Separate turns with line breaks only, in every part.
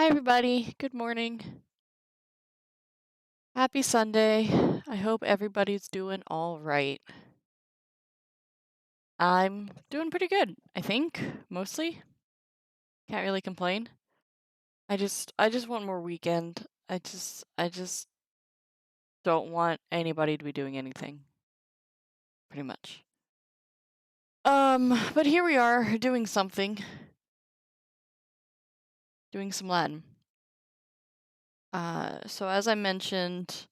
Hi, everybody. Good morning. Happy Sunday. I hope everybody's doing all right. I'm doing pretty good, I think, mostly. Can't really complain. I just want more weekend. I just don't want anybody to be doing anything, pretty much. But here we are doing something. Doing some Latin. So as I mentioned,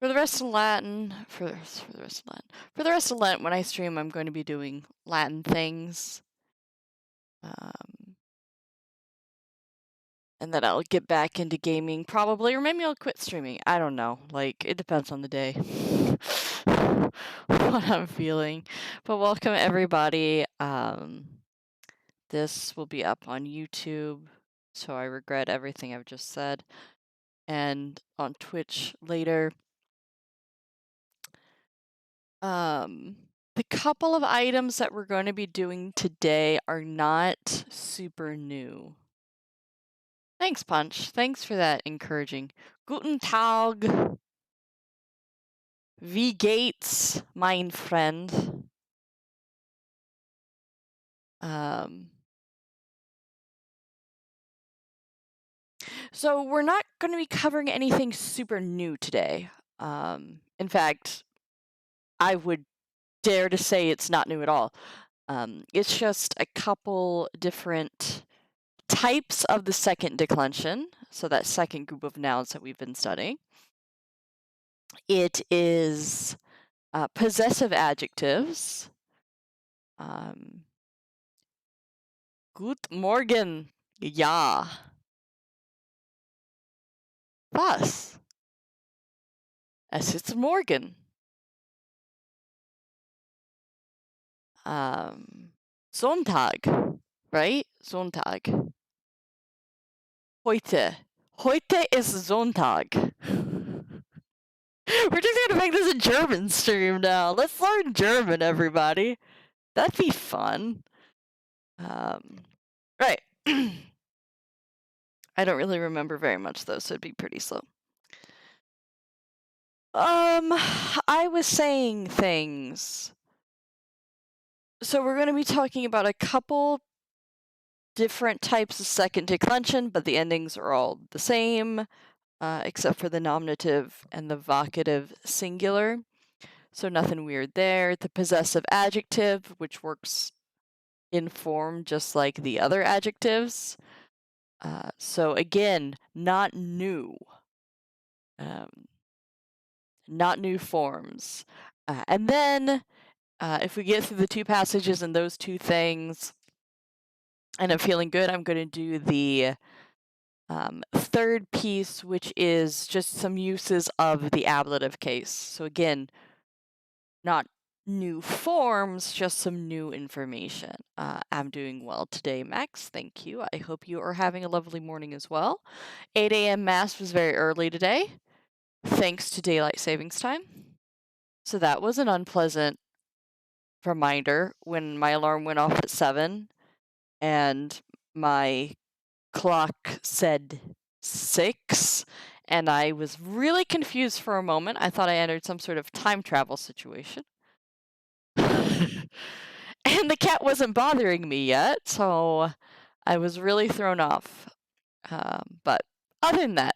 for the rest of Latin, for the rest of Lent, when I stream, I'm going to be doing Latin things. And then I'll get back into gaming probably, or maybe I'll quit streaming. I don't know. Like, it depends on the day. What I'm feeling. But welcome everybody. This will be up on YouTube, so I regret everything I've just said. And on Twitch later. The couple of items that we're going to be doing today are not super new. Thanks, Punch. Thanks for that encouraging. Guten Tag. Wie geht's, mein friend? So we're not going to be covering anything super new today. In fact, I would dare to say it's not new at all. It's just a couple different types of the second declension, so that second group of nouns that we've been studying. It is possessive adjectives. Gut Morgen. Ja. Was? Es ist morgen. Sonntag, right? Sonntag. Heute. Heute ist Sonntag. We're just gonna make this a German stream now. Let's learn German, everybody. That'd be fun. Right. I don't really remember very much though, so it'd be pretty slow. I was saying things. So we're going to be talking about a couple different types of second declension, but the endings are all the same, except for the nominative and the vocative singular. So nothing weird there. The possessive adjective, which works in form just like the other adjectives. So again, not new. Not new forms. And then, if we get through the two passages and those two things, and I'm feeling good, I'm going to do the third piece, which is just some uses of the ablative case. So again, not new forms, just some new information. I'm doing well today, Max. Thank you. I hope you are having a lovely morning as well. 8 a.m. Mass was very early today, thanks to daylight savings time. So that was an unpleasant reminder when my alarm went off at 7 and my clock said 6, and I was really confused for a moment. I thought I entered some sort of time travel situation. And the cat wasn't bothering me yet, so I was really thrown off. But other than that,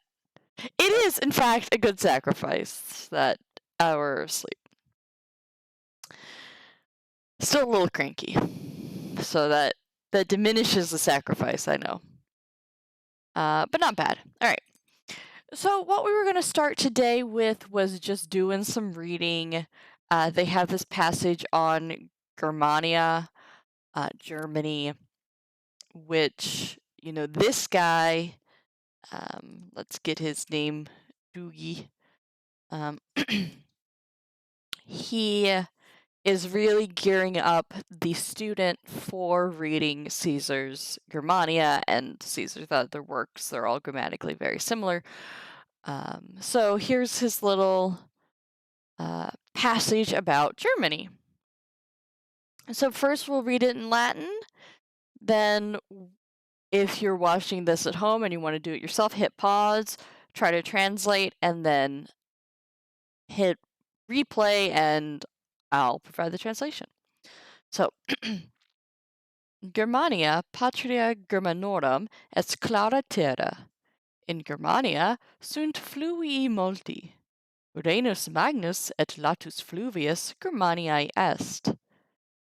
it is, in fact, a good sacrifice, that hour of sleep. Still a little cranky, so that diminishes the sacrifice, I know. But not bad. All right. So what we were going to start today with was just doing some reading. They have this passage on Germania, Germany, which, this guy, let's get his name, Doogie. He is really gearing up the student for reading Caesar's Germania and Caesar's other works. They're all grammatically very similar. So here's his little passage about Germany. So first we'll read it in Latin, then If you're watching this at home and you want to do it yourself, hit pause, try to translate, and then hit replay, and I'll provide the translation. So, Germania patria Germanorum est clara terra. In Germania sunt fluvii multi. Uranus magnus et latus fluvius Germaniae est.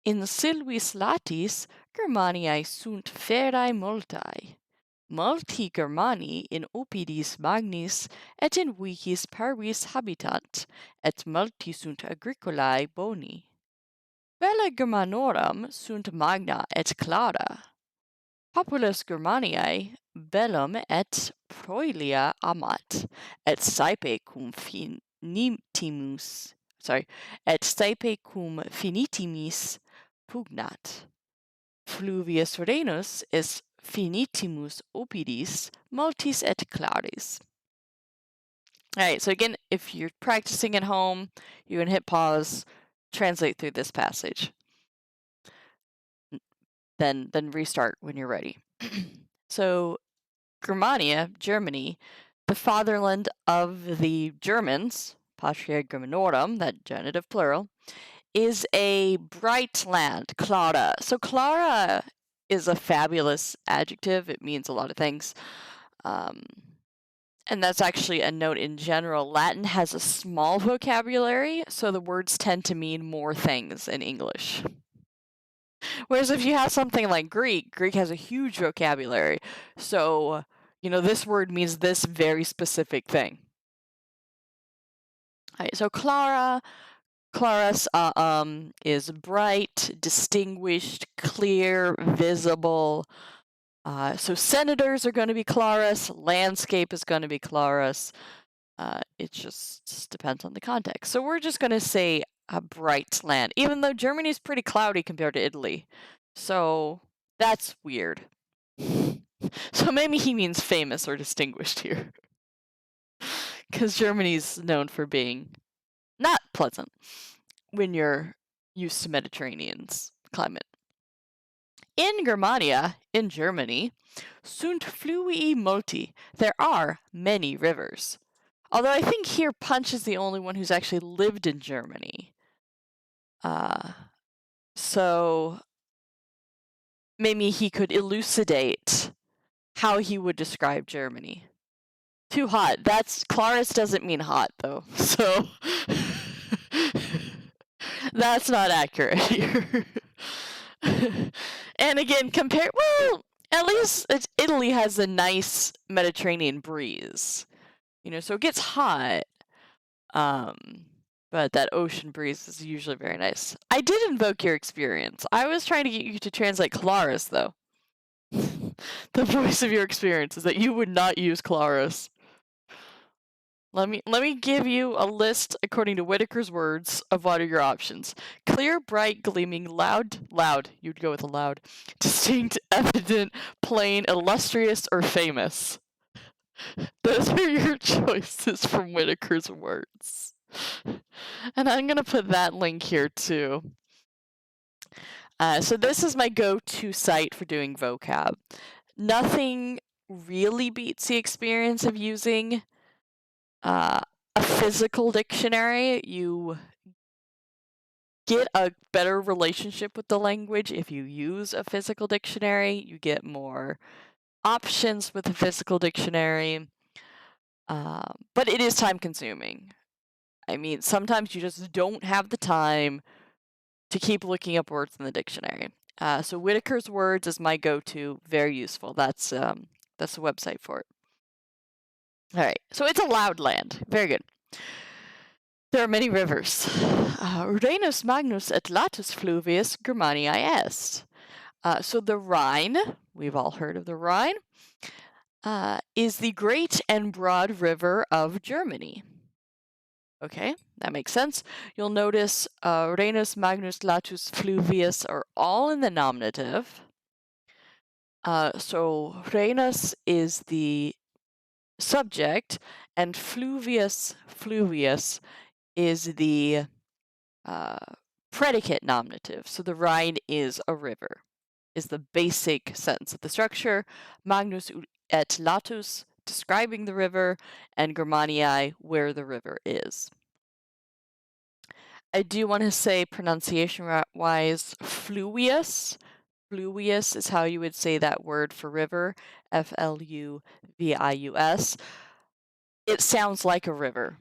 In silvis latis Germaniae sunt ferae multae. Multi Germani in opidis magnis et in vicis parvis habitant, et multi sunt agricolae boni. Bella Germanorum sunt magna et clara. Populus Germaniae bellum et proelia amat, et saepe cum finitimis pugnat. Fluvius Rhenus is finitimus opidis multis et claris. All right, so again, if you're practicing at home, you can hit pause, translate through this passage, then restart when you're ready. So Germania, Germany, the fatherland of the Germans, Patria Germanorum, that genitive plural, is a bright land, clara. So clara is a fabulous adjective. It means a lot of things. And that's actually a note in general. Latin has a small vocabulary, so the words tend to mean more things in English. Whereas if you have something like Greek, Greek has a huge vocabulary. So, this word means this very specific thing. All right, so Claris is bright, distinguished, clear, visible. So senators are going to be Claris, landscape is going to be Claris. It just depends on the context. So we're just going to say a bright land, even though Germany is pretty cloudy compared to Italy. So that's weird. So maybe he means famous or distinguished here. Because Germany's known for being not pleasant when you're used to Mediterranean's climate. In Germania, in Germany, sunt fluvii multi. There are many rivers. Although I think here Punch is the only one who's actually lived in Germany. So maybe he could elucidate how he would describe Germany. Too hot. Claris doesn't mean hot, though. So that's not accurate here. And again, at least Italy has a nice Mediterranean breeze. So it gets hot. But that ocean breeze is usually very nice. I did invoke your experience. I was trying to get you to translate Claris, though. The voice of your experience is that you would not use Claris. Let me give you a list according to Whitaker's words of what are your options. Clear, bright, gleaming, loud, you'd go with a loud, distinct, evident, plain, illustrious, or famous. Those are your choices from Whitaker's words. And I'm going to put that link here too. So this is my go-to site for doing vocab. Nothing really beats the experience of using a physical dictionary. You get a better relationship with the language if you use a physical dictionary. You get more options with a physical dictionary. But it is time consuming. I mean, sometimes you just don't have the time to keep looking up words in the dictionary. So Whitaker's words is my go-to. Very useful. That's the website for it. All right. So it's a loud land. Very good. There are many rivers. Rhenus magnus et latus fluvius Germaniae est. So the Rhine, we've all heard of the Rhine, is the great and broad river of Germany. Okay, that makes sense. You'll notice Rhenus, Magnus, Latus, Fluvius are all in the nominative. So Rhenus is the subject, and Fluvius is the predicate nominative. So the Rhine is a river. is the basic sentence of the structure. Magnus et latus, describing the river, and Germaniae, where the river is. I do want to say pronunciation-wise, fluvius. Fluvius is how you would say that word for river, F-L-U-V-I-U-S. It sounds like a river.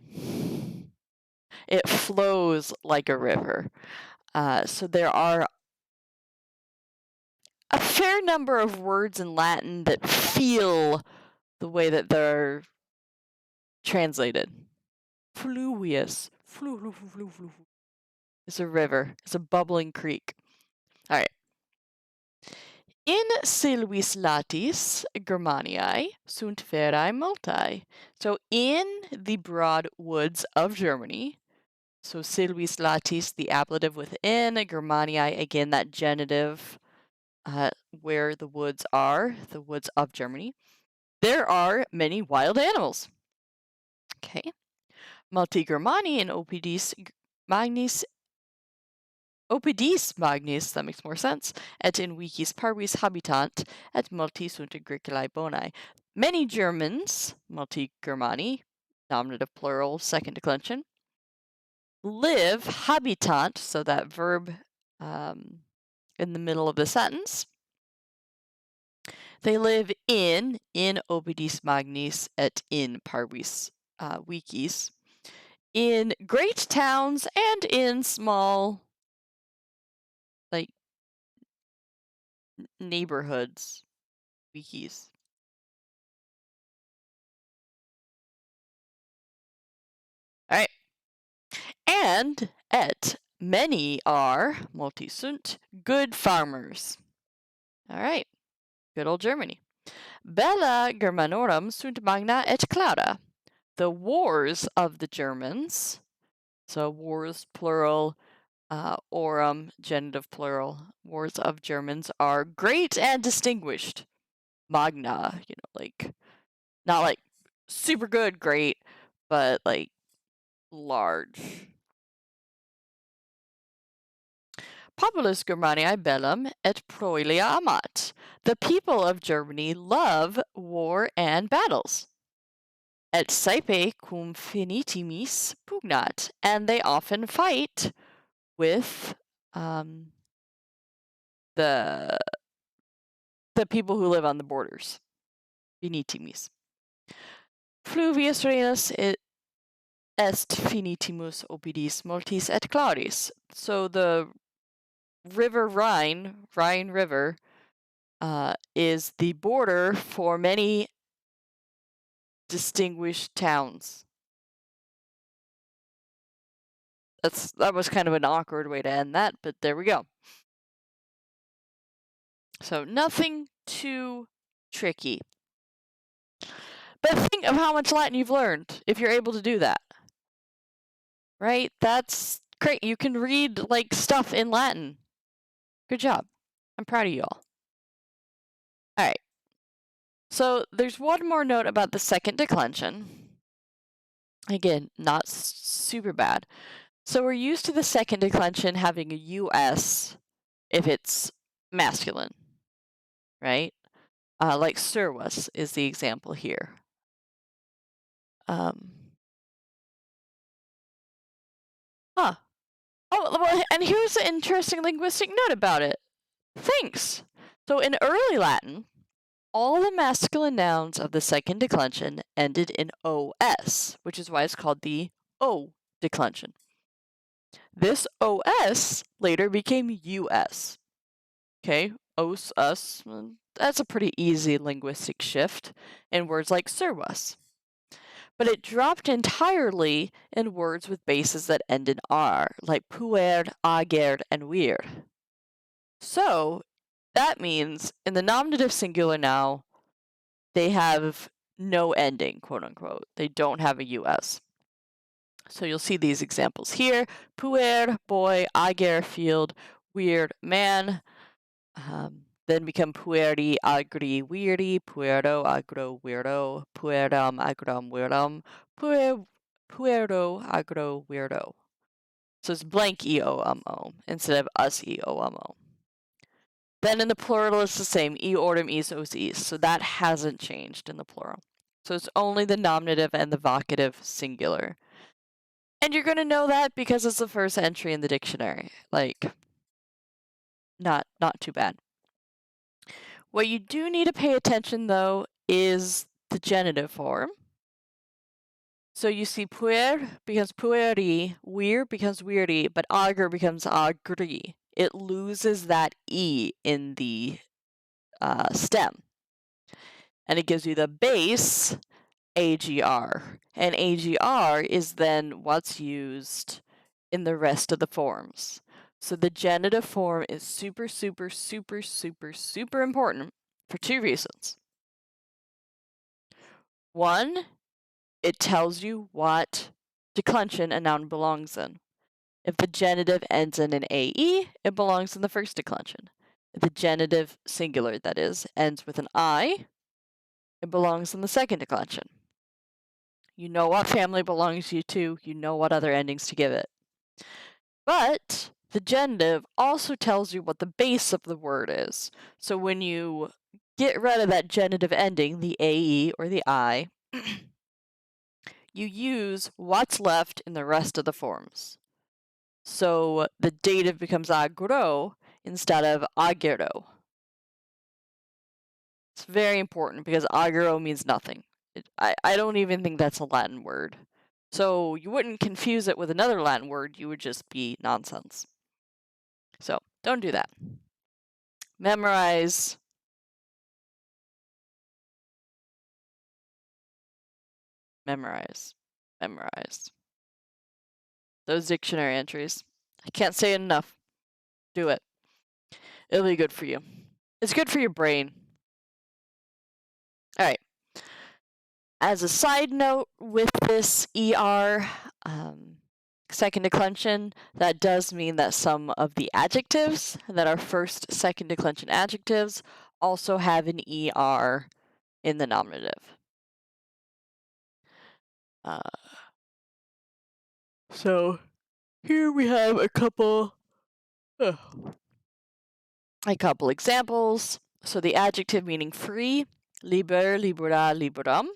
It flows like a river. So there are a fair number of words in Latin that feel the way that they're translated. Fluvius. It's a river. It's a bubbling creek. All right. In silvis latis Germaniae sunt verae multae. So in the broad woods of Germany, so silvis latis, the ablative within, Germaniae, again, that genitive, where the woods are, the woods of Germany, there are many wild animals. Okay. Multi Germani in opidis magnis, that makes more sense, et in vicis parvis habitant, et multi sunt agriculae boni. Many Germans, multi Germani, nominative plural, second declension, live, habitant, so that verb in the middle of the sentence. They live in opidis magnis et in parvis vicis, in great towns and in small, like, neighborhoods, vicis. All right. And et many are, multi sunt, good farmers. All right. Good old Germany. Bella Germanorum sunt magna et clara. The wars of the Germans, so wars plural, aurum genitive plural, wars of Germans are great and distinguished. Magna, like, not like super good, great, but like large. Populus Germaniae bellum et proelia amat. The people of Germany love war and battles. Et saepe cum finitimis pugnat. And they often fight with the people who live on the borders. Finitimis. Fluvius Rhenus est finitimus opidis multis et claris. So the river Rhine River, is the border for many distinguished towns. That was kind of an awkward way to end that, but there we go. So nothing too tricky. But think of how much Latin you've learned if you're able to do that. Right? That's great. You can read like stuff in Latin. Good job. I'm proud of you all. All right. So there's one more note about the second declension. Again, not super bad. So we're used to the second declension having a US if it's masculine, right? Like servus is the example here. Oh, well, and here's an interesting linguistic note about it. Thanks. So in early Latin, all the masculine nouns of the second declension ended in os, which is why it's called the O declension. This os later became us. Okay, os, us, that's a pretty easy linguistic shift in words like servus. But it dropped entirely in words with bases that end in r, like puer, ager, and weird. So that means in the nominative singular now, they have no ending, quote unquote. They don't have a us. So you'll see these examples here. Puer, boy, ager, field, weird, man. Then become pueri, agri, weirdy, puero, agro, weirdo, puerum, agrum, weirdum, puero, agro, weirdo. So it's blank EOMO instead of us EOMO. Then in the plural, it's the same. E ordem, es, os, es. So that hasn't changed in the plural. So it's only the nominative and the vocative singular. And you're going to know that because it's the first entry in the dictionary. Like, not too bad. What you do need to pay attention, though, is the genitive form. So you see puer becomes pueri, weir becomes weirdy, but auger becomes agri. It loses that E in the stem. And it gives you the base AGR. And AGR is then what's used in the rest of the forms. So the genitive form is super, super, super, super, super important for two reasons. One, it tells you what declension a noun belongs in. If the genitive ends in an AE, it belongs in the first declension. If the genitive singular, that is, ends with an I, it belongs in the second declension. You know what family belongs to, you know what other endings to give it. But the genitive also tells you what the base of the word is. So when you get rid of that genitive ending, the AE or the I, you use what's left in the rest of the forms. So the dative becomes agro instead of agero. It's very important because agero means nothing. I don't even think that's a Latin word. So you wouldn't confuse it with another Latin word, you would just be nonsense. So don't do that. Memorize. Memorize. Memorize. Those dictionary entries. I can't say it enough. Do it. It'll be good for you. It's good for your brain. All right. As a side note with this ER second declension, that does mean that some of the adjectives that are first, second declension adjectives also have an ER in the nominative. So here we have a couple examples. So the adjective meaning free, liber, libera, liberum.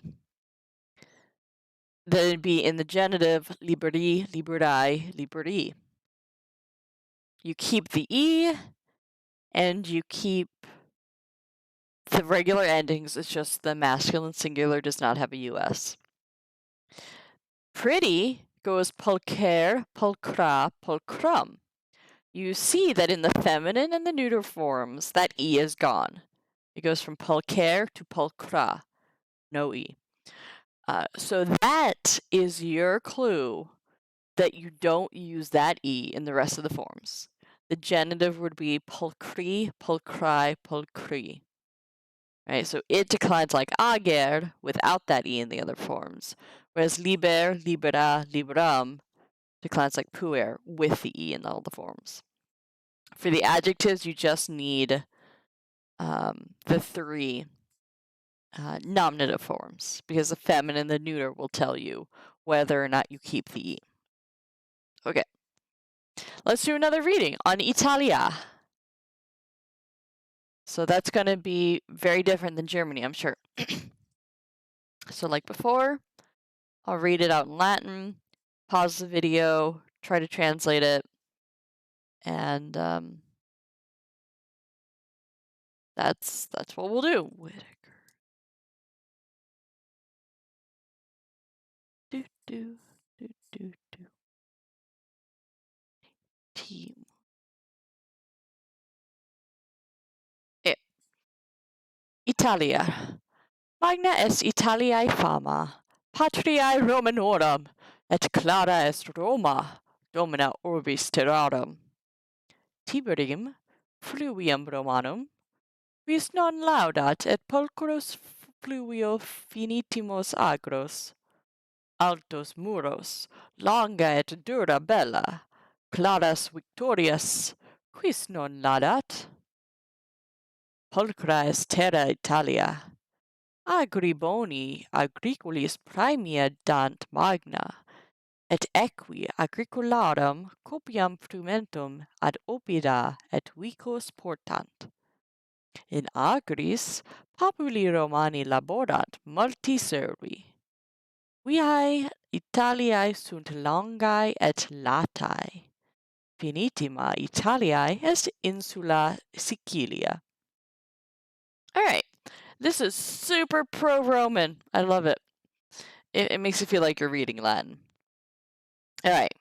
Then it'd be in the genitive, liberi, liberi, liberi. You keep the E, and you keep the regular endings. It's just the masculine singular does not have a US. Pretty goes pulcher, pulcra, pulcrum. You see that in the feminine and the neuter forms, that E is gone. It goes from pulcher to pulcra, no E. So that is your clue that you don't use that E in the rest of the forms. The genitive would be pulcri, pulcri, pulcri. Right, so it declines like ager without that E in the other forms, whereas liber, libera, liberum declines like puer with the E in all the forms. For the adjectives, you just need the three nominative forms, because the feminine and the neuter will tell you whether or not you keep the E. Okay, let's do another reading on Italia. So that's going to be very different than Germany, I'm sure. So like before, I'll read it out in Latin, pause the video, try to translate it, and that's what we'll do. Whitaker. Do do do do do. Team. Italia. Magna est Italiae fama, patriae Romanorum, et clara est Roma, domina orbis terrarum. Tiberim, fluvium Romanum, vis non laudat et pulchros fluvio finitimos agros. Altos muros, longa et dura bella, claras victorias, quis non laudat? Pulchra est terra Italia. Agri boni agricolis praemia dant magna, et equi agricolarum copiam frumentum ad opida et vicos portant. In agris, populi Romani laborant multi servi. Viae Italiae sunt longae et latae. Finitima Italiae est insula Sicilia. All right. This is super pro-Roman. I love it. It makes you feel like you're reading Latin. All right.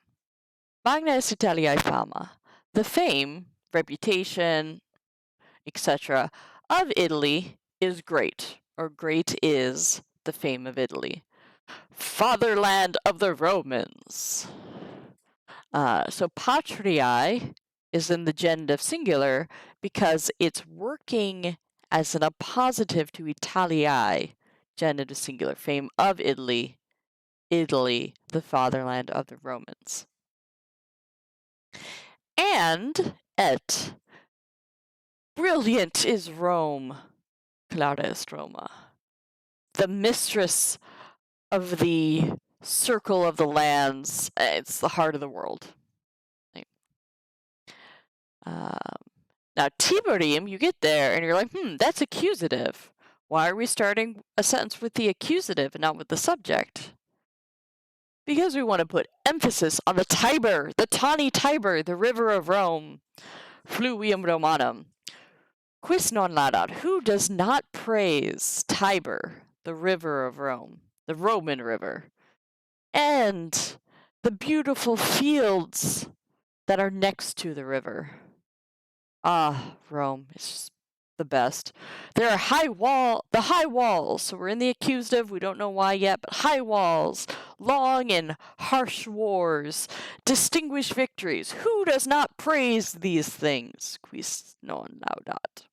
Magna est Italiae fama. The fame, reputation, etc. of Italy is great, or great is the fame of Italy. Fatherland of the Romans. So patriae is in the genitive singular because it's working as an appositive to Italiae, genitive singular, fame of Italy, Italy, the fatherland of the Romans. And et, brilliant is Rome, Claudia est Roma, the mistress of the circle of the lands. It's the heart of the world. Now, Tiberium, you get there and you're like, that's accusative. Why are we starting a sentence with the accusative and not with the subject? Because we want to put emphasis on the Tiber, the tawny Tiber, the river of Rome, fluvium Romanum. Quis non laudat? Who does not praise Tiber, the river of Rome, the Roman river, and the beautiful fields that are next to the river? Ah, Rome is just the best. There are the high walls. So we're in the accusative. We don't know why yet, but high walls, long and harsh wars, distinguished victories. Who does not praise these things? Quis non laudat?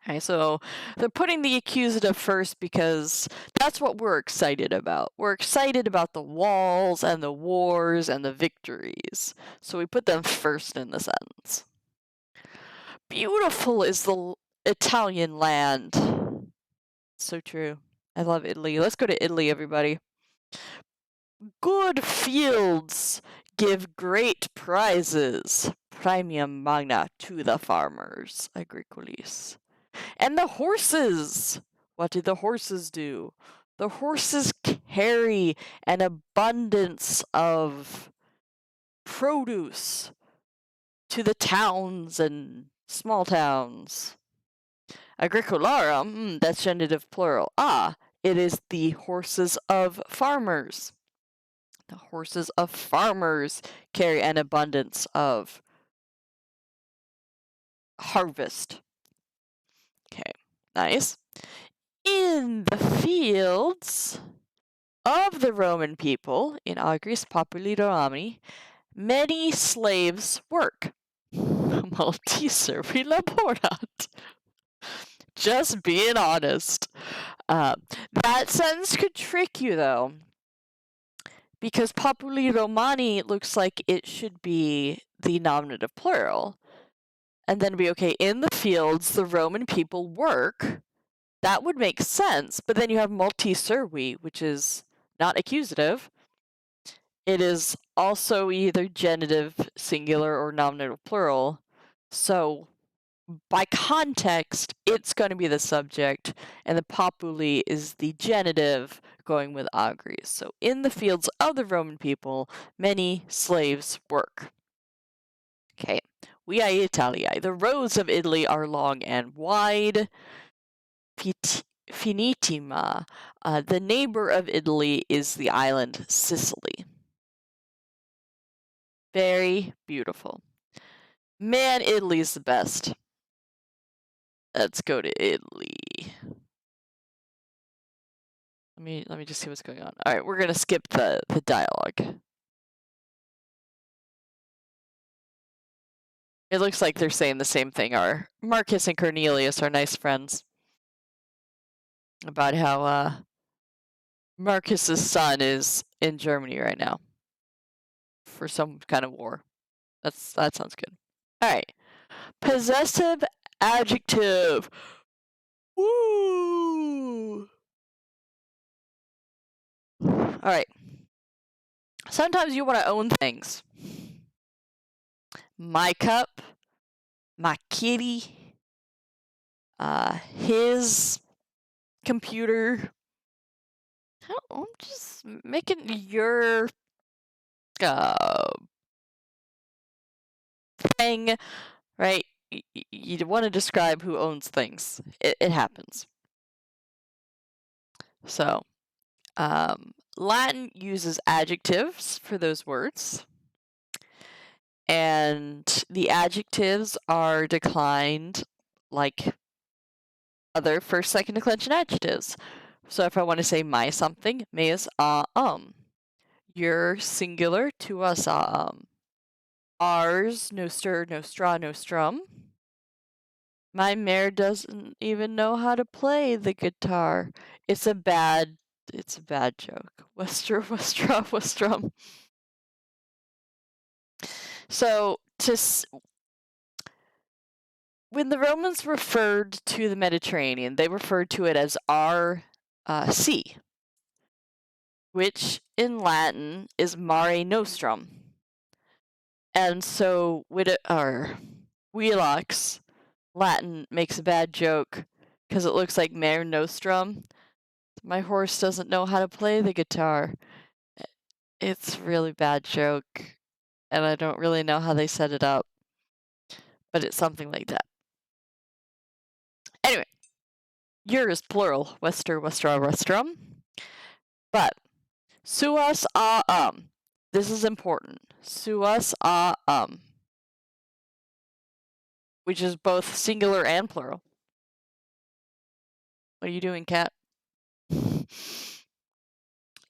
Okay, so they're putting the accusative first because that's what we're excited about. We're excited about the walls and the wars and the victories. So we put them first in the sentence. Beautiful is the Italian land. So true. I love Italy. Let's go to Italy, everybody. Good fields give great prizes. Premium magna to the farmers, agricolis. And the horses. What did the horses do? The horses carry an abundance of produce to the towns and small towns. Agricolarum, that's genitive plural. It is the horses of farmers. The horses of farmers carry an abundance of harvest. Okay, nice. In the fields of the Roman people, in agris populi Romani, many slaves work. Multi servi laborat. Just being honest. That sentence could trick you, though, because populi Romani looks like it should be the nominative plural. And then be okay, in the fields, the Roman people work. That would make sense, but then you have multi servi, which is not accusative. It is also either genitive singular or nominative plural. So by context, it's going to be the subject, and the populi is the genitive going with agris. So in the fields of the Roman people, many slaves work. Okay, Viae Italiae. The roads of Italy are long and wide. Finitima. The neighbor of Italy is the island Sicily. Very beautiful. Man, Italy's the best. Let's go to Italy. Let me just see what's going on. All right, we're gonna skip the dialogue. It looks like they're saying the same thing. Our Marcus and Cornelius are nice friends. About how Marcus's son is in Germany right now for some kind of war. That sounds good. All right, possessive adjective. Woo! All right. Sometimes you want to own things. My cup, my kitty, his computer. I'm just making your uh, thing, right? You want to describe who owns things. It happens. So, Latin uses adjectives for those words, and the adjectives are declined like other first, second declension adjectives. So if I want to say my something, me is Your singular, to us Ours, noster, nostra, nostrum. My mare doesn't even know how to play the guitar. It's a bad joke. Wester, westra, westrum. So when the Romans referred to the Mediterranean, they referred to it as our sea, which in Latin is mare nostrum. And so Wheelock's Latin makes a bad joke because it looks like mare nostrum. My horse doesn't know how to play the guitar. It's a really bad joke, and I don't really know how they set it up, but it's something like that. Anyway, your is plural, wester, westra, westrum. But suas this is important. Suas which is both singular and plural. What are you doing, cat?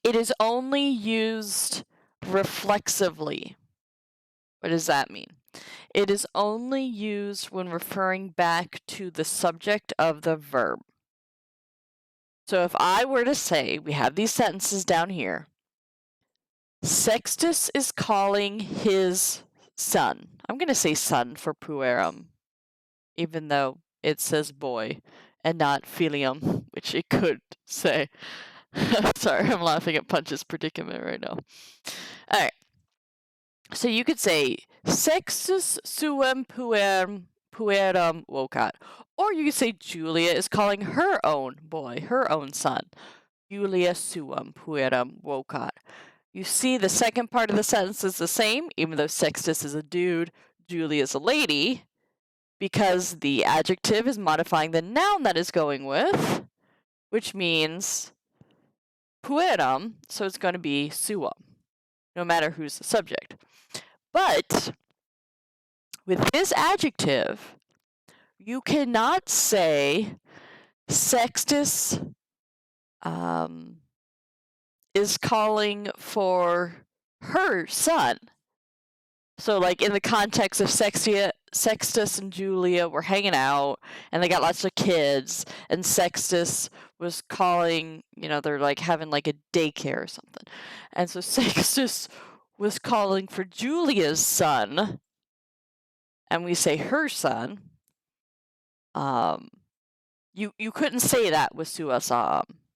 It is only used reflexively. What does that mean? It is only used when referring back to the subject of the verb. So if I were to say, we have these sentences down here, Sextus is calling his son. I'm going to say son for puerum, even though it says boy and not filium, which it could say. Sorry, I'm laughing at Punch's predicament right now. All right. So you could say Sextus suum puerum vocat. Or you could say Julia is calling her own boy, her own son. Julia suum puerum vocat. You see the second part of the sentence is the same, even though Sextus is a dude, Julia is a lady, because the adjective is modifying the noun that is going with, which means puerum, so it's going to be suum, no matter who's the subject. But with this adjective, you cannot say Sextus is calling for her son. So, like, in the context of Sextus and Julia were hanging out, and they got lots of kids, and Sextus was calling, they're, like, having, like, a daycare or something. And so Sextus was calling for Julia's son, and we say her son. You couldn't say that with suas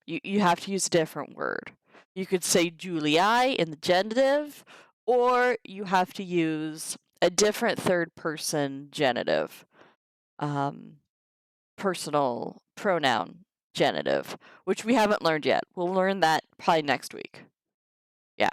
You have to use a different word. You could say Julii in the genitive, or you have to use a different third person genitive, personal pronoun genitive, which we haven't learned yet. We'll learn that probably next week. Yeah.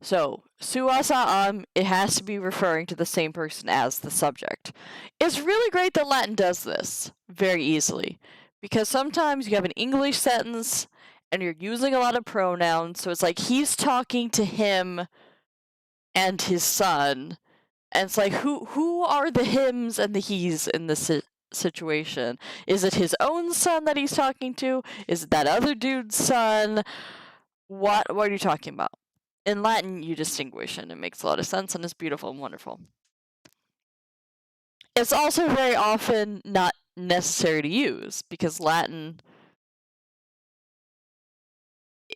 So, suasa it has to be referring to the same person as the subject. It's really great that Latin does this very easily, because sometimes you have an English sentence and you're using a lot of pronouns, so it's like he's talking to him and his son, and it's like who are the hims and the he's in this situation? Is it his own son that he's talking to? Is it that other dude's son? What are you talking about? In Latin, you distinguish, and it makes a lot of sense, and it's beautiful and wonderful. It's also very often not necessary to use, because Latin,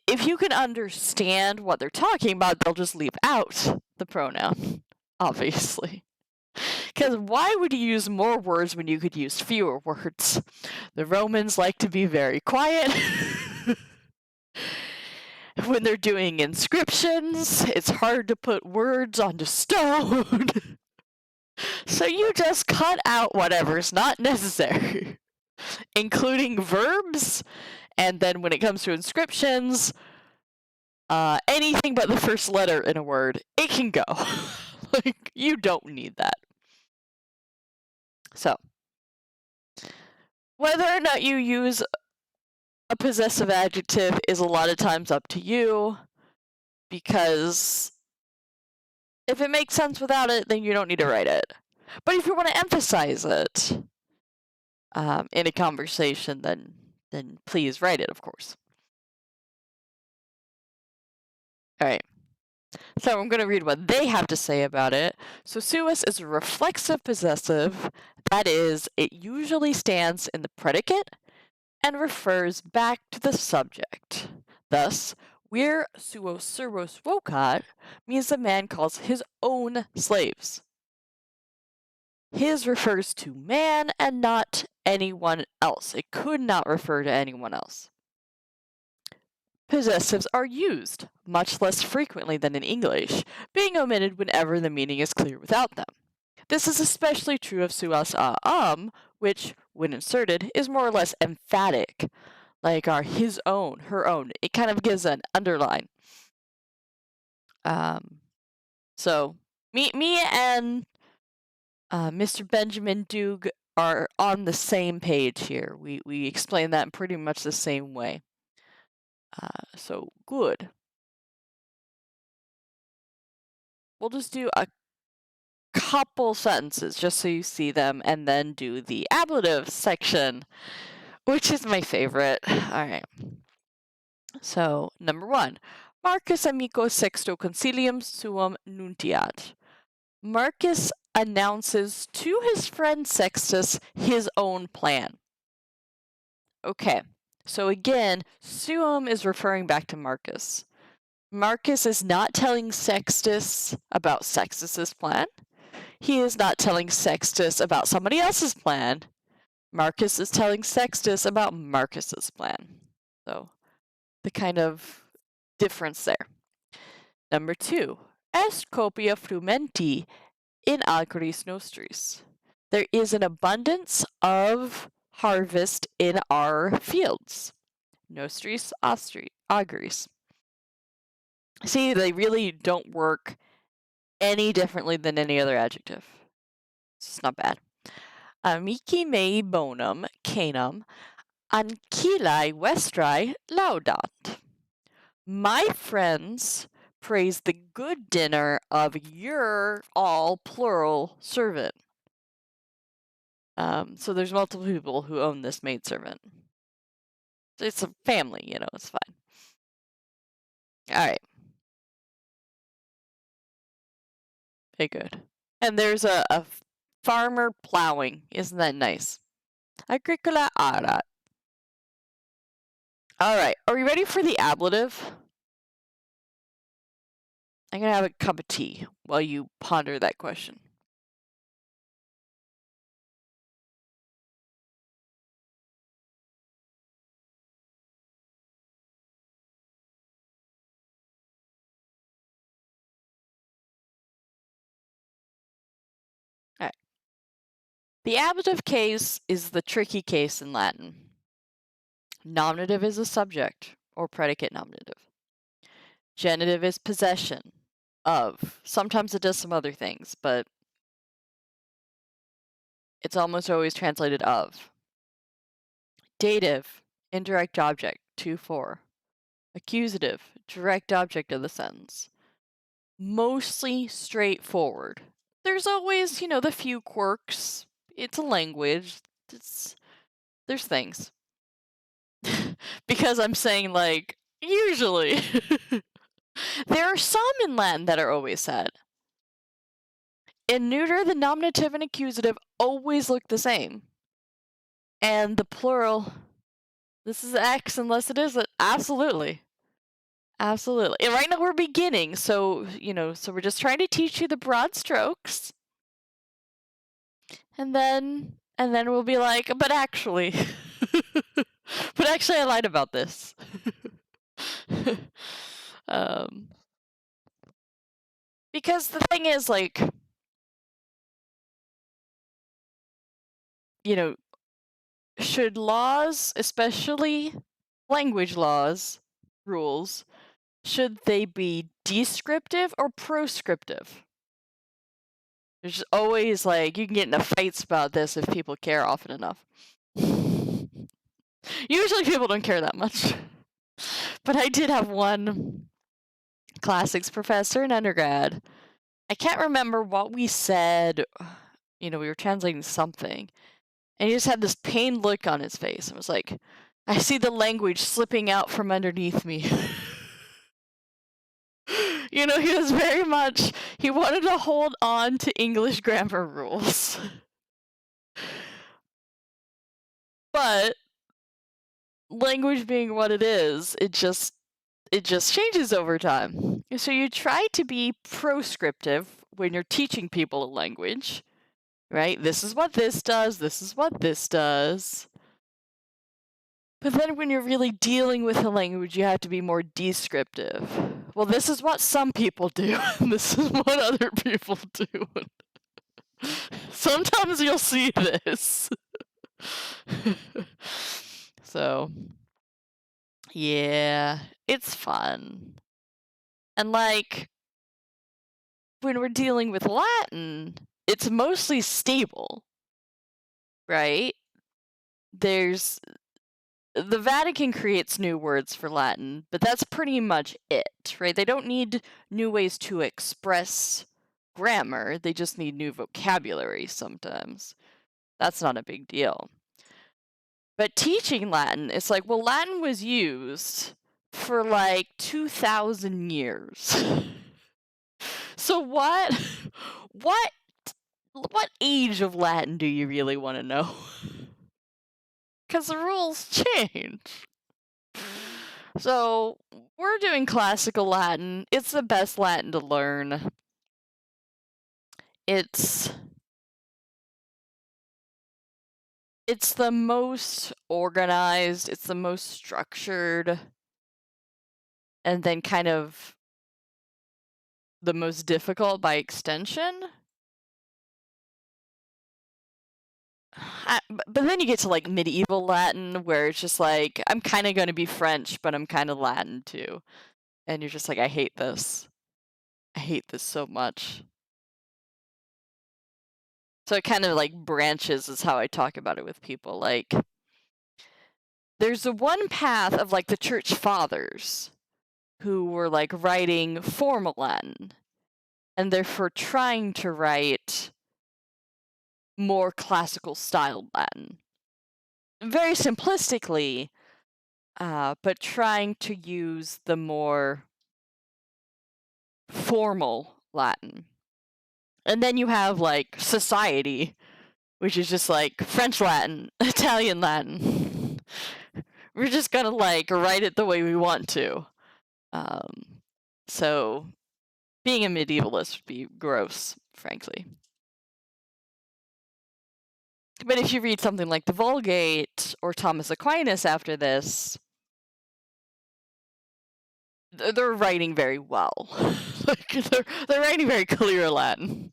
if you can understand what they're talking about, they'll just leave out the pronoun, obviously. Because why would you use more words when you could use fewer words? The Romans like to be very quiet. When they're doing inscriptions, it's hard to put words onto stone. So you just cut out whatever's not necessary, including verbs, and then when it comes to inscriptions, anything but the first letter in a word, it can go. Like, you don't need that. So, whether or not you use a possessive adjective is a lot of times up to you, because if it makes sense without it, then you don't need to write it. But if you want to emphasize it in a conversation, then please write it, of course. All right. So I'm going to read what they have to say about it. So suis is a reflexive possessive. That is, it usually stands in the predicate and refers back to the subject. Thus, vir suos servos vocat means the man calls his own slaves. His refers to man and not anyone else. It could not refer to anyone else. Possessives are used, much less frequently than in English, being omitted whenever the meaning is clear without them. This is especially true of suis which, when inserted, is more or less emphatic, like our his own, her own. It kind of gives an underline. So me and Mr. Benjamin Doog are on the same page here. We explain that in pretty much the same way. So good. We'll just do a couple sentences just so you see them, and then do the ablative section, which is my favorite. All right. So, number 1. Marcus amico sexto concilium suum nuntiat. Marcus announces to his friend Sextus his own plan. Okay, so again, suum is referring back to Marcus. Marcus is not telling Sextus about Sextus's plan. He is not telling Sextus about somebody else's plan. Marcus is telling Sextus about Marcus's plan. So, the kind of difference there. Number 2. Est copia frumenti in agris nostris. There is an abundance of harvest in our fields. Nostris agris. See, they really don't work any differently than any other adjective. It's not bad. Amici mei bonum canum ancillae vestrae laudat. My friends praise the good dinner of your all plural servant. So there's multiple people who own this maidservant. It's a family, it's fine. All right. Okay, good. And there's a farmer plowing. Isn't that nice? Agricola arat. All right. Are we ready for the ablative? I'm going to have a cup of tea while you ponder that question. All right. The ablative case is the tricky case in Latin. Nominative is a subject or predicate nominative. Genitive is possession of. Sometimes it does some other things, but it's almost always translated of. Dative, indirect object, 2-4. Accusative, direct object of the sentence. Mostly straightforward. There's always, the few quirks. It's a language. There's things. Because I'm saying, usually. There are some in Latin that are always said. In neuter, the nominative and accusative always look the same. And the plural, this is X unless it isn't. Absolutely. Absolutely. And right now we're beginning, so, so we're just trying to teach you the broad strokes. And then we'll be like, but actually, I lied about this. Because the thing is, should laws, especially language laws, rules, should they be descriptive or proscriptive? There's always you can get into fights about this if people care often enough. Usually people don't care that much. But I did have one classics professor in undergrad. I can't remember what we said. We were translating something. And he just had this pained look on his face. I was like, I see the language slipping out from underneath me. He was very much, he wanted to hold on to English grammar rules. But language being what it is, it just changes over time. So you try to be proscriptive when you're teaching people a language, right? This is what this does, this is what this does. But then when you're really dealing with a language, you have to be more descriptive. Well, this is what some people do, and this is what other people do. Sometimes you'll see this. So, yeah, it's fun. And when we're dealing with Latin, it's mostly stable, right? The Vatican creates new words for Latin, but that's pretty much it, right? They don't need new ways to express grammar, they just need new vocabulary sometimes. That's not a big deal. But teaching Latin, it's well, Latin was used for 2,000 years. So what age of Latin do you really want to know? Because the rules change. So we're doing classical Latin. It's the best Latin to learn. It's the most organized, it's the most structured, and then kind of the most difficult by extension. But then you get to medieval Latin, where it's just I'm kind of going to be French, but I'm kind of Latin too. And you're just I hate this. I hate this so much. So it kind of branches is how I talk about it with people. There's the one path of the church fathers who were writing formal Latin, and therefore trying to write more classical styled Latin. Very simplistically, but trying to use the more formal Latin. And then you have society, which is just French Latin, Italian Latin. We're just gonna write it the way we want to. So being a medievalist would be gross, frankly. But if you read something like the Vulgate or Thomas Aquinas after this, they're writing very well. They're writing very clear Latin.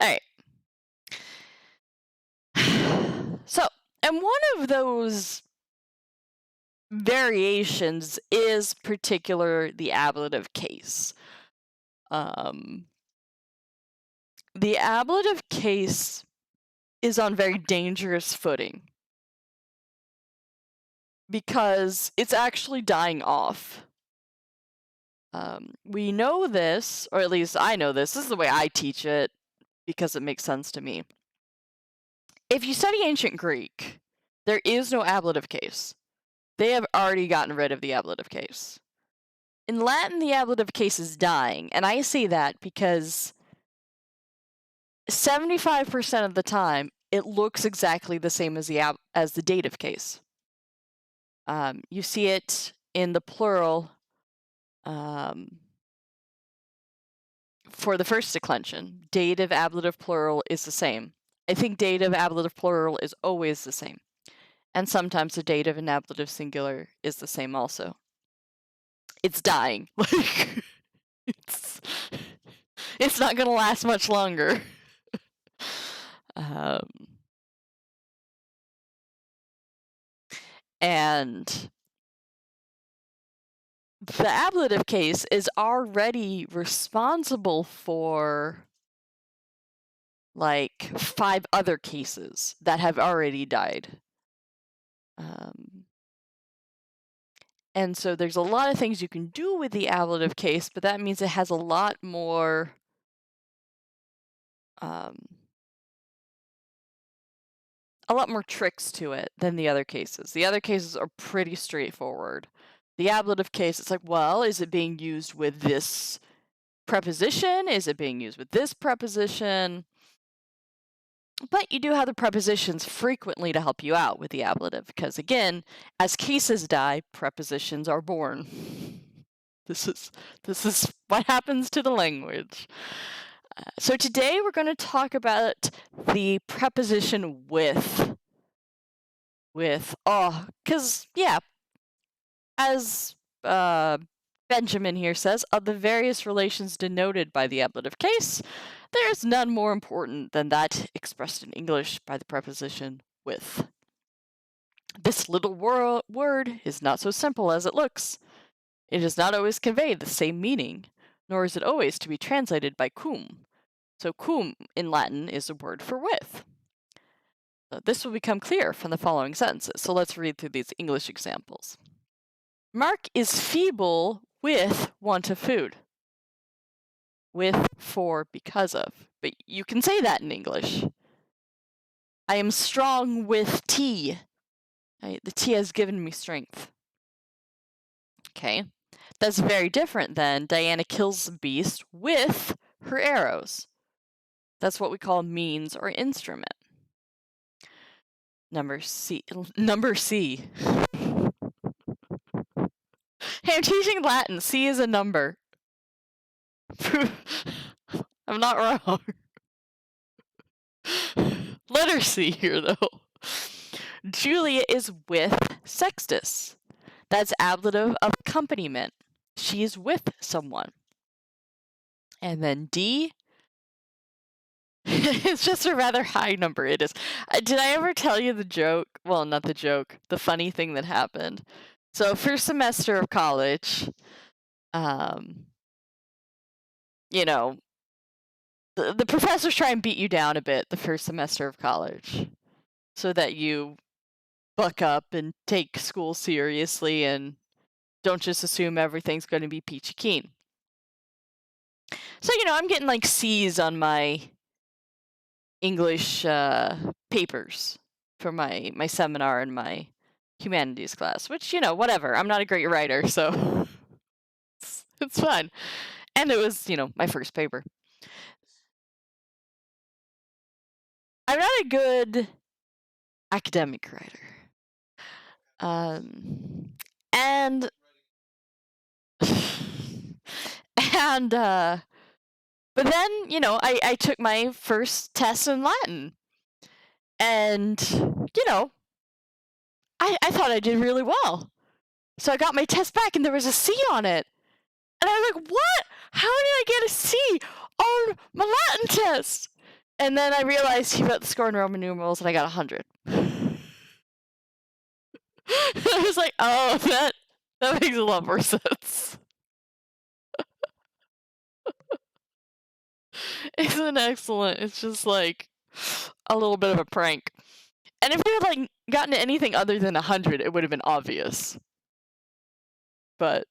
Alright. So, and one of those variations is the ablative case. The ablative case is on very dangerous footing because it's actually dying off. We know this, or at least I know this. This is the way I teach it because it makes sense to me. If you study ancient Greek, there is no ablative case. They have already gotten rid of the ablative case. In Latin, the ablative case is dying, and I say that because 75% of the time, it looks exactly the same as the dative case. You see it in the plural for the first declension. Dative, ablative, plural is the same. I think dative, ablative, plural is always the same. And sometimes the dative and ablative singular is the same also. It's dying. It's not going to last much longer. And the ablative case is already responsible for like 5 other cases that have already died. And so there's a lot of things you can do with the ablative case, but that means it has a lot more tricks to it than the other cases. The other cases are pretty straightforward. The ablative case, it's like, well, is it being used with this preposition? Is it being used with this preposition? But you do have the prepositions frequently to help you out with the ablative, because again, as cases die, prepositions are born. This is what happens to the language. So today we're going to talk about the preposition with. Because yeah, as Benjamin here says, of the various relations denoted by the ablative case, there is none more important than that expressed in English by the preposition with. This little word is not so simple as it looks. It does not always convey the same meaning, nor is it always to be translated by cum. So cum in Latin is a word for with. So this will become clear from the following sentences. So let's read through these English examples. Mark is feeble with want of food. With, for, because of. But you can say that in English. I am strong with tea. The tea has given me strength. Okay. That's very different than Diana kills the beast with her arrows. That's what we call means or instrument. Number C. Hey, I'm teaching Latin. C is a number. I'm not wrong. Letter C here, though. Julia is with Sextus. That's ablative of accompaniment. She is with someone. And then D. It's just a rather high number. It is. Did I ever tell you the joke? Well, not the joke. The funny thing that happened. So, first semester of college, you know, the professors try and beat you down a bit the first semester of college so that you buck up and take school seriously and don't just assume everything's going to be peachy keen. So, I'm getting like C's on my English papers for my seminar and my humanities class, which, whatever. I'm not a great writer, so it's fine. And it was, my first paper. I'm not a good academic writer. And but then, I took my first test in Latin. And, I thought I did really well. So I got my test back and there was a C on it. And I was like, what? How did I get a C on my Latin test? And then I realized he wrote the score in Roman numerals and I got 100. I was like, oh, that makes a lot more sense. Isn't excellent. It's just like a little bit of a prank. And if we had gotten anything other than 100, it would have been obvious. But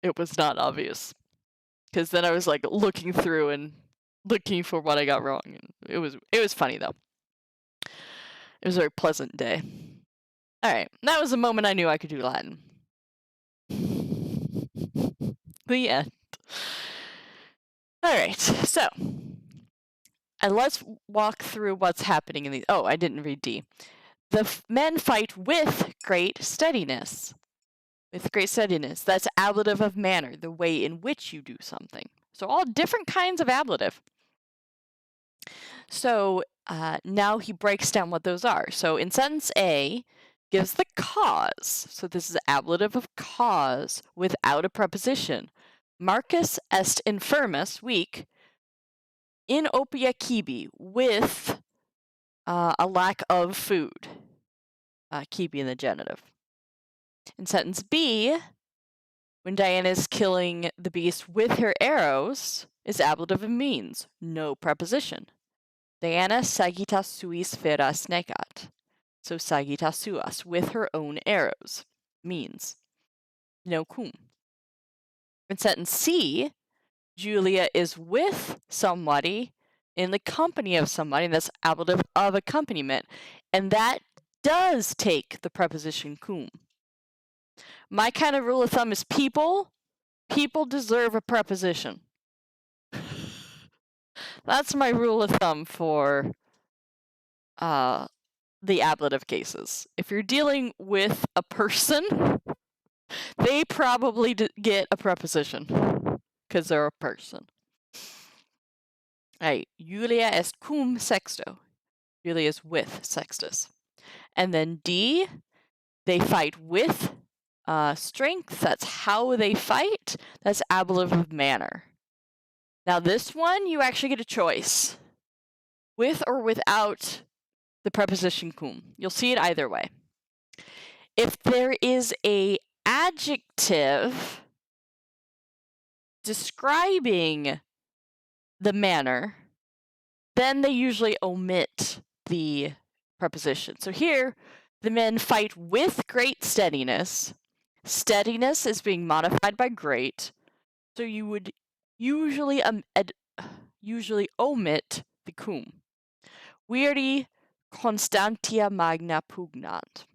it was not obvious. Because then I was looking through and looking for what I got wrong. And it was funny though. It was a very pleasant day. Alright, that was the moment I knew I could do Latin. The end. Alright, so let's walk through what's happening in these. Oh, I didn't read D. The men fight with great steadiness. With great steadiness. That's ablative of manner, the way in which you do something. So all different kinds of ablative. So now he breaks down what those are. So in sentence A, gives the cause. So this is ablative of cause without a preposition. Marcus est infirmus, weak, in opia kibi, with a lack of food. Kibi in the genitive. In sentence B, when Diana is killing the beast with her arrows, is ablative of means, no preposition. Diana sagita suis feras negat. So sagita suas, with her own arrows, means no cum. In sentence C, Julia is with somebody in the company of somebody, and that's ablative of accompaniment, and that does take the preposition cum. My kind of rule of thumb is people deserve a preposition. That's my rule of thumb for the ablative cases. If you're dealing with a person, they probably get a preposition because they're a person. Right, Julia est cum sexto. Julia is with Sextus. And then D, they fight with strength. That's how they fight. That's ablative of manner. Now this one, you actually get a choice. With or without the preposition cum. You'll see it either way. If there is a adjective describing the manner, then they usually omit the preposition. So here, the men fight with great steadiness. Steadiness is being modified by great, so you would usually omit the cum. Viri constantia magna pugnant.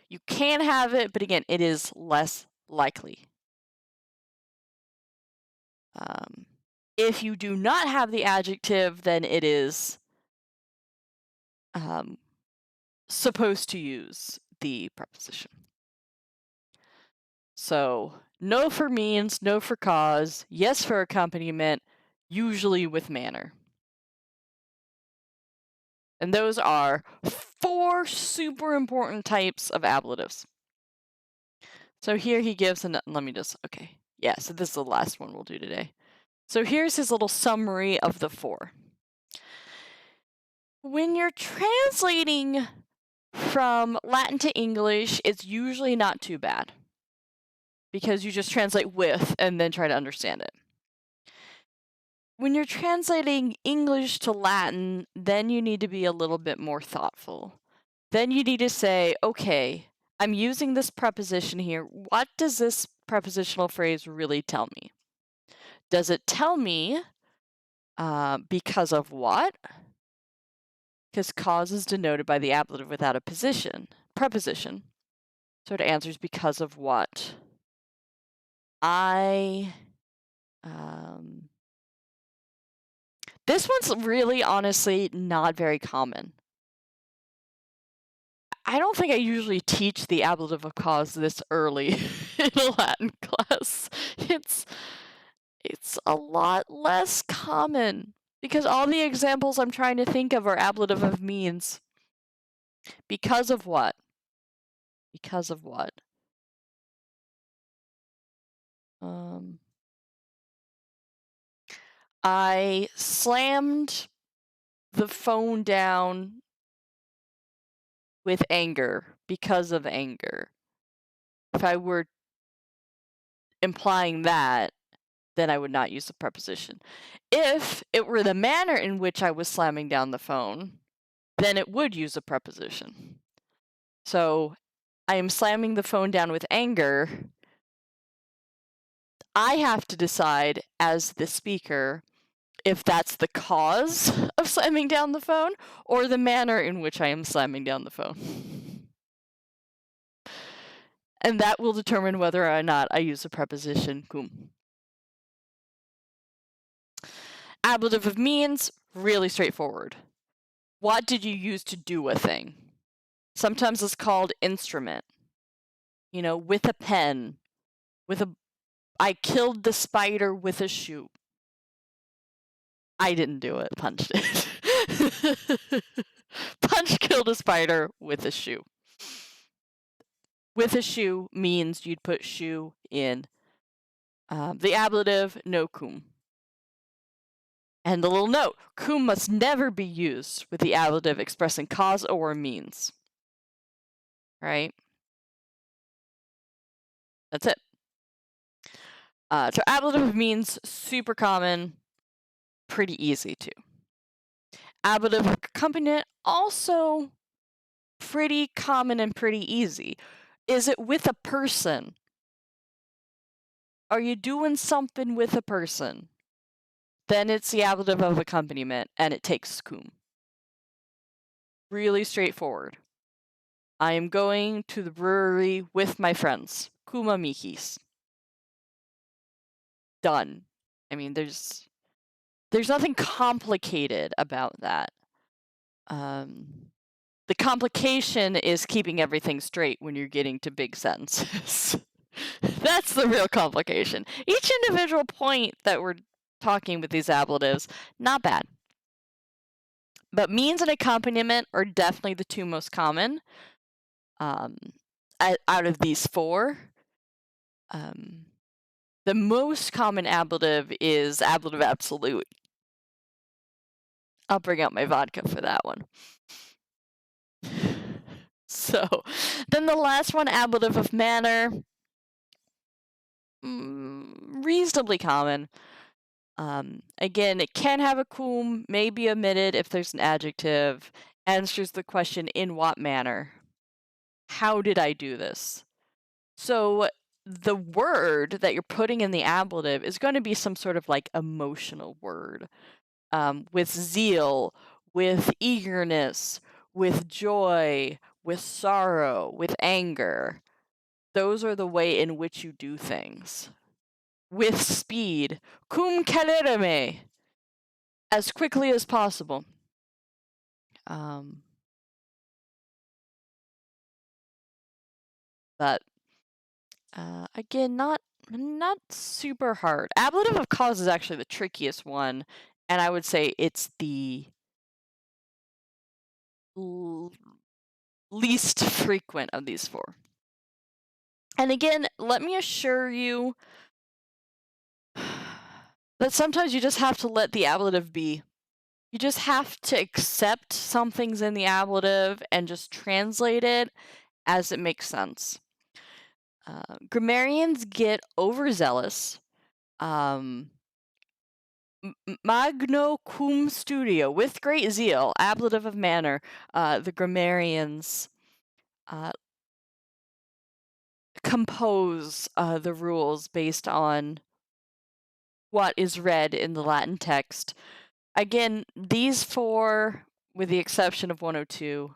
You can have it, but again, it is less likely. If you do not have the adjective, then it is supposed to use the preposition. So, no for means, no for cause, yes for accompaniment, usually with manner. And those are 4 super important types of ablatives. So here he gives, let me just, okay. Yeah, so this is the last one we'll do today. So here's his little summary of the 4. When you're translating from Latin to English, it's usually not too bad, because you just translate with and then try to understand it. When you're translating English to Latin, then you need to be a little bit more thoughtful. Then you need to say, okay, I'm using this preposition here. What does this prepositional phrase really tell me? Does it tell me because of what? Because cause is denoted by the ablative without a preposition. So it answers because of what? This one's really, honestly, not very common. I don't think I usually teach the ablative of cause this early in a Latin class. It's a lot less common, because all the examples I'm trying to think of are ablative of means. Because of what? Because of what? I slammed the phone down with anger because of anger. If I were implying that, then I would not use the preposition. If it were the manner in which I was slamming down the phone, then it would use a preposition. So I am slamming the phone down with anger. I have to decide as the speaker if that's the cause of slamming down the phone or the manner in which I am slamming down the phone. And that will determine whether or not I use the preposition cum. Ablative of means, really straightforward. What did you use to do a thing? Sometimes it's called instrument. You know, with a pen, I killed the spider with a shoe. I didn't do it, Punch did. Punch killed a spider with a shoe. With a shoe means you'd put shoe in the ablative, no cum. And the little note, cum must never be used with the ablative expressing cause or means. Right? That's it. So ablative of means, super common, pretty easy too. Ablative of accompaniment, also pretty common and pretty easy. Is it with a person? Are you doing something with a person? Then it's the ablative of accompaniment, and it takes cum. Really straightforward. I am going to the brewery with my friends. Kuma mikis. Done. I mean, there's nothing complicated about that. The complication is keeping everything straight when you're getting to big sentences. That's the real complication. Each individual point that we're talking with these ablatives, not bad. But means and accompaniment are definitely the two most common out of these four. The most common ablative is ablative absolute. I'll bring out my vodka for that one. So, then the last one, ablative of manner, reasonably common. Again, it can have a cum, may be omitted if there's an adjective. Answers the question, in what manner? How did I do this? So the word that you're putting in the ablative is going to be some sort of like emotional word, with zeal, with eagerness, with joy, with sorrow, with anger. Those are the way in which you do things. With speed, cum celereme, as quickly as possible. But again, not super hard. Ablative of cause is actually the trickiest one, and I would say it's the least frequent of these four. And again, let me assure you that sometimes you just have to let the ablative be. You just have to accept something's in the ablative and just translate it as it makes sense. Grammarians get overzealous. Magno cum studio, with great zeal, ablative of manner. The grammarians compose the rules based on what is read in the Latin text. Again, these four, with the exception of 102,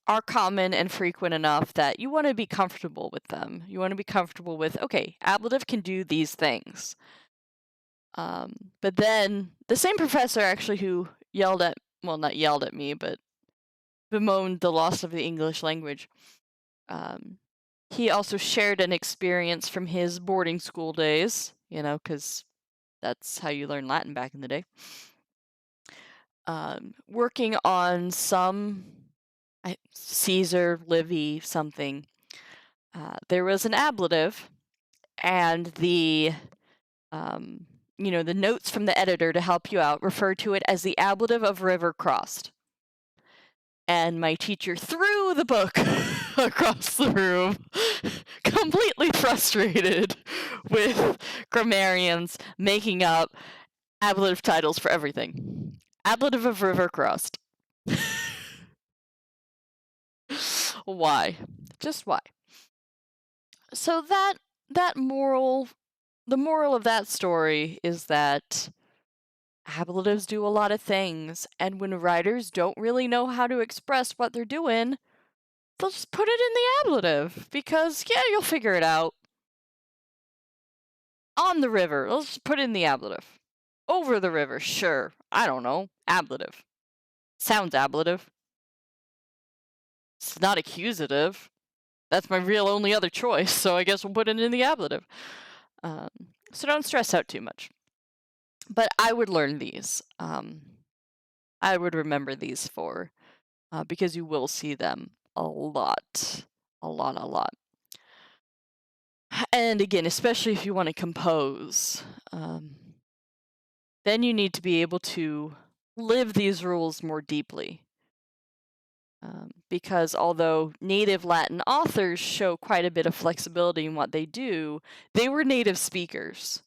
are common and frequent enough that you want to be comfortable with them. You want to be comfortable with, okay, ablative can do these things. But then the same professor actually who not yelled at me, but bemoaned the loss of the English language, he also shared an experience from his boarding school days, because that's how you learn Latin back in the day. Working on some Caesar, Livy, something. There was an ablative, and the notes from the editor to help you out refer to it as the ablative of river crossed. And my teacher threw the book across the room, completely frustrated with grammarians making up ablative titles for everything. Ablative of river crossed. Why? Just why? So the moral of that story is that ablatives do a lot of things, and when writers don't really know how to express what they're doing, they'll just put it in the ablative, because, yeah, you'll figure it out. On the river, let's just put it in the ablative. Over the river, sure, I don't know, ablative. Sounds ablative. It's not accusative. That's my real only other choice, so I guess we'll put it in the ablative. So don't stress out too much. But I would learn these. I would remember these four, because you will see them a lot. A lot, a lot. And again, especially if you want to compose. then you need to be able to live these rules more deeply. Because although native Latin authors show quite a bit of flexibility in what they do, they were native speakers.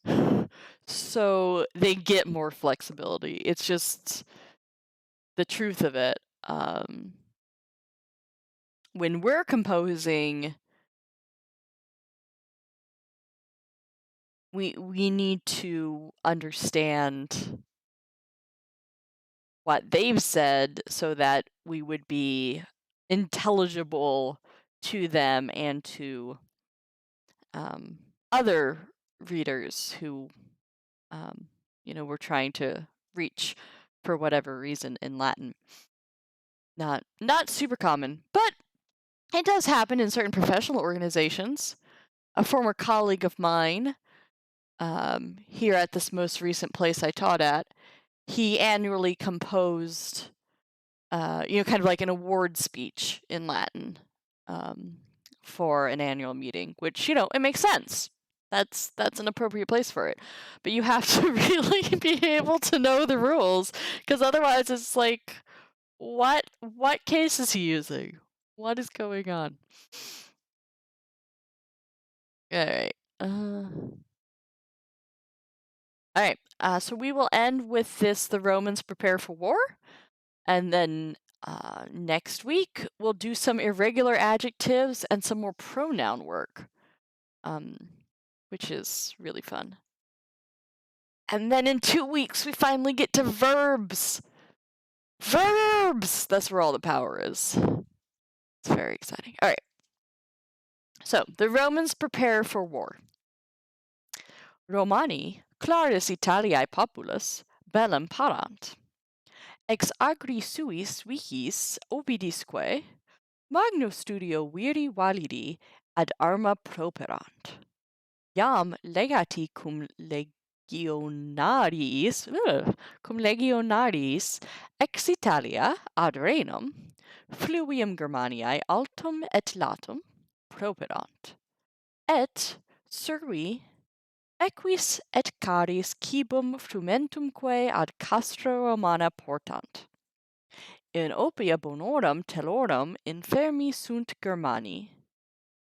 So they get more flexibility. It's just the truth of it. When we're composing, we need to understand what they've said so that we would be intelligible to them and to other readers who we're trying to reach for whatever reason in Latin. Not super common, but it does happen in certain professional organizations. A former colleague of mine, here at this most recent place I taught at, he annually composed, kind of like an award speech in Latin for an annual meeting, which, it makes sense. That's an appropriate place for it. But you have to really be able to know the rules, because otherwise it's like, what case is he using? What is going on? All right. All right. So we will end with this: the Romans prepare for war, and then next week we'll do some irregular adjectives and some more pronoun work, which is really fun. And then in 2 weeks we finally get to verbs. Verbs! That's where all the power is. It's very exciting. All right. So the Romans prepare for war. Romani claris Italiae populus bellum parant. Ex agri suis vicis obidisque magno studio viri validi ad arma properant. Iam legati cum legionariis ex Italia ad Rhenum fluvium Germaniae altum et latum properant, et servi equis et caris cibum frumentumque ad castra Romana portant. In opia bonorum telorum infermi sunt Germani,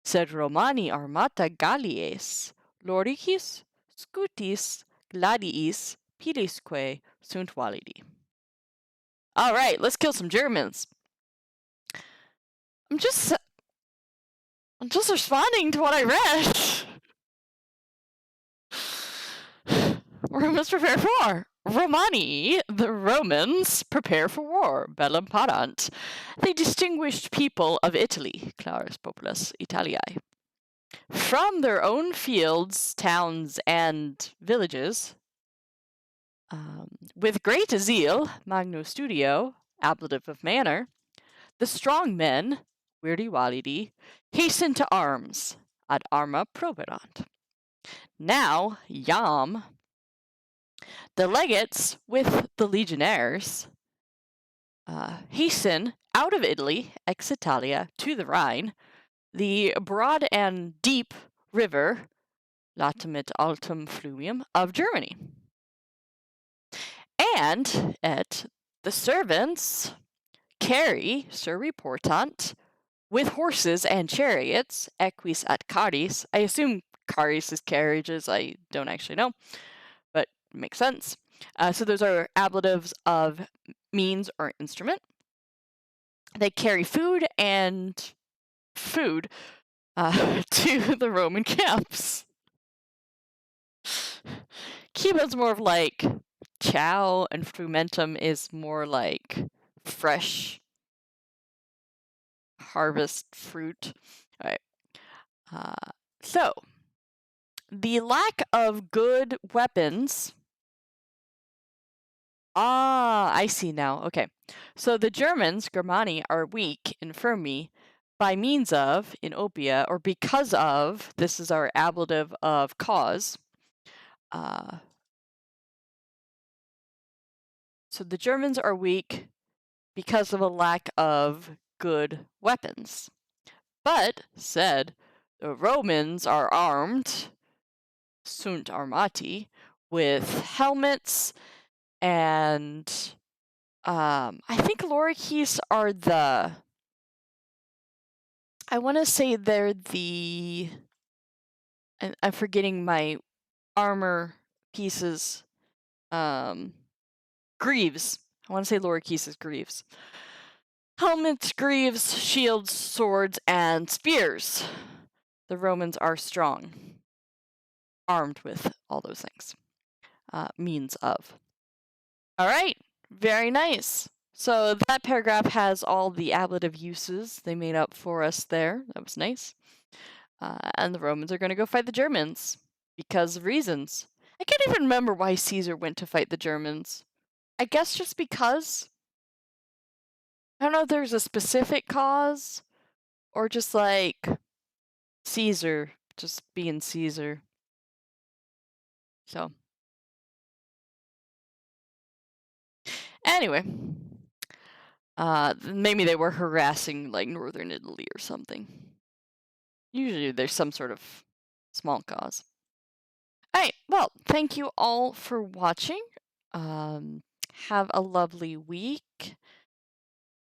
sed Romani armata Gallies, loricis, scutis, gladiis, pilisque sunt validi. All right, let's kill some Germans. I'm just responding to what I read. Romans prepare for war. Romani, the Romans, prepare for war. Bellum parant. They distinguished people of Italy, claris populus Italiae, from their own fields, towns, and villages, with great zeal, magno studio, ablative of manner, the strong men, viri validi, hasten to arms, ad arma properant. Now, Yam, the legates with the legionnaires, hasten out of Italy, ex Italia, to the Rhine, the broad and deep river, latum et altum fluvium, of Germany. And the servants carry, servi portant, with horses and chariots, equis at caris. I assume caris is carriages, I don't actually know, but it makes sense. So those are ablatives of means or instrument. They carry food to the Roman camps. Cibum's more of like chow, and frumentum is more like fresh harvest fruit. All right. So the lack of good weapons. I see now. Okay. So the Germans, Germani, are weak, infirmi, by means of, in opia, or because of, this is our ablative of cause. So the Germans are weak because of a lack of good weapons. But, said, the Romans are armed, sunt armati, with helmets And I think lorikeets are I want to say they're and I'm forgetting my armor pieces. Greaves. I want to say lorikeets is greaves. Helmets, greaves, shields, swords, and spears. The Romans are strong, armed with all those things. Means of. All right, very nice. So that paragraph has all the ablative uses they made up for us there. That was nice. And the Romans are going to go fight the Germans because of reasons. I can't even remember why Caesar went to fight the Germans. I guess just because. I don't know if there's a specific cause or just like Caesar just being Caesar. So, anyway, maybe they were harassing like northern Italy or something. Usually there's some sort of small cause. All right, well, thank you all for watching. Have a lovely week.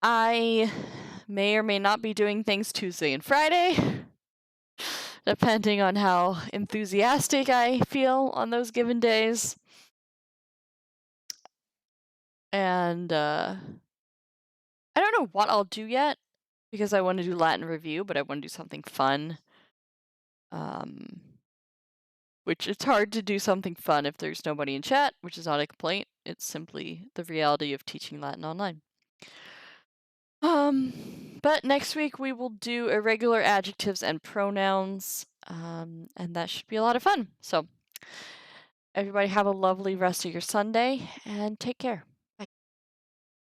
I may or may not be doing things Tuesday and Friday, depending on how enthusiastic I feel on those given days. And I don't know what I'll do yet because I want to do Latin review, but I want to do something fun. Which it's hard to do something fun if there's nobody in chat, which is not a complaint. It's simply the reality of teaching Latin online. But next week we will do irregular adjectives and pronouns, and that should be a lot of fun. So everybody have a lovely rest of your Sunday and take care.